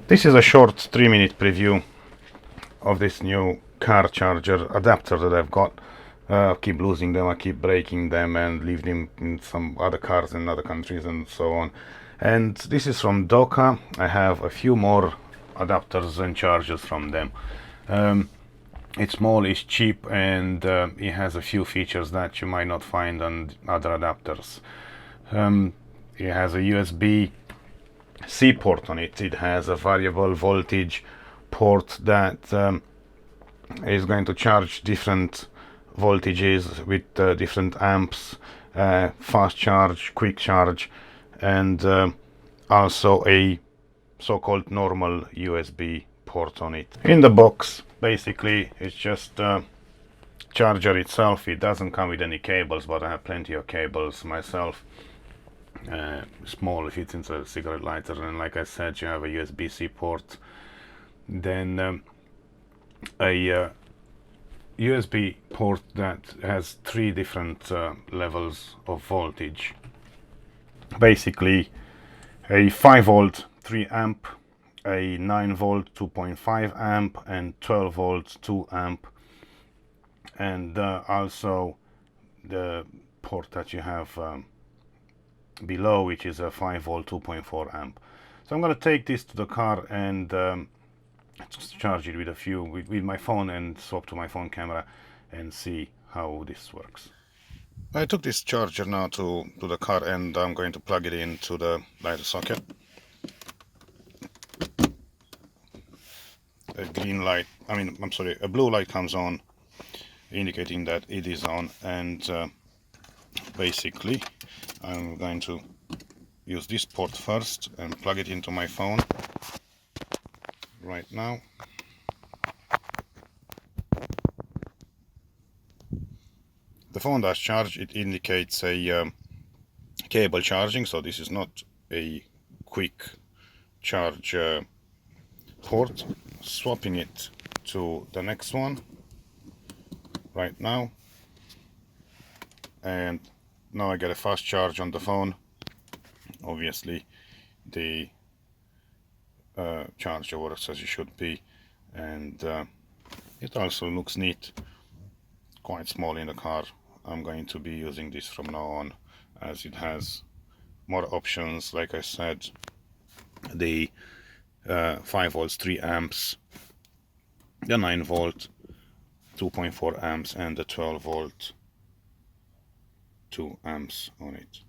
This is a short 3-minute preview of this new car charger adapter that I've got. I keep losing them, I keep breaking them and leave them in some other cars in other countries and so on. And this is from DOCA. I have a few more adapters and chargers from them. It's small, it's cheap, and it has a few features that you might not find on other adapters. It has a USB-C port on it. It has a variable voltage port that is going to charge different voltages with different amps, fast charge, quick charge, and also a so-called normal USB port on it. In the box, basically, it's just charger itself. It doesn't come with any cables, but I have plenty of cables myself. Small, fits into a cigarette lighter, and like I said, you have a USB-C port. Then a USB port that has 3 different levels of voltage. Basically, a 5 volt 3 amp, a 9 volt 2.5 amp, and 12 volt 2 amp, and also the port that you have below, which is a 5 volt 2.4 amp. So I'm going to take this to the car and just charge it with my phone and swap to my phone camera and see how this works. I took this charger now to the car, and I'm going to plug it into the lighter socket. A green light, a blue light comes on, indicating that it is on, and basically I'm going to use this port first and plug it into my phone right now. The phone does charge. It indicates a cable charging, so this is not a quick charge port. Swapping it to the next one right now, and now I get a fast charge on the phone. Obviously the charger works as it should be, and it also looks neat, quite small in the car. I'm going to be using this from now on, as it has more options. Like I said, the 5 volts 3 amps, the 9 volt 2.4 amps, and the 12 volt 2 amps on it.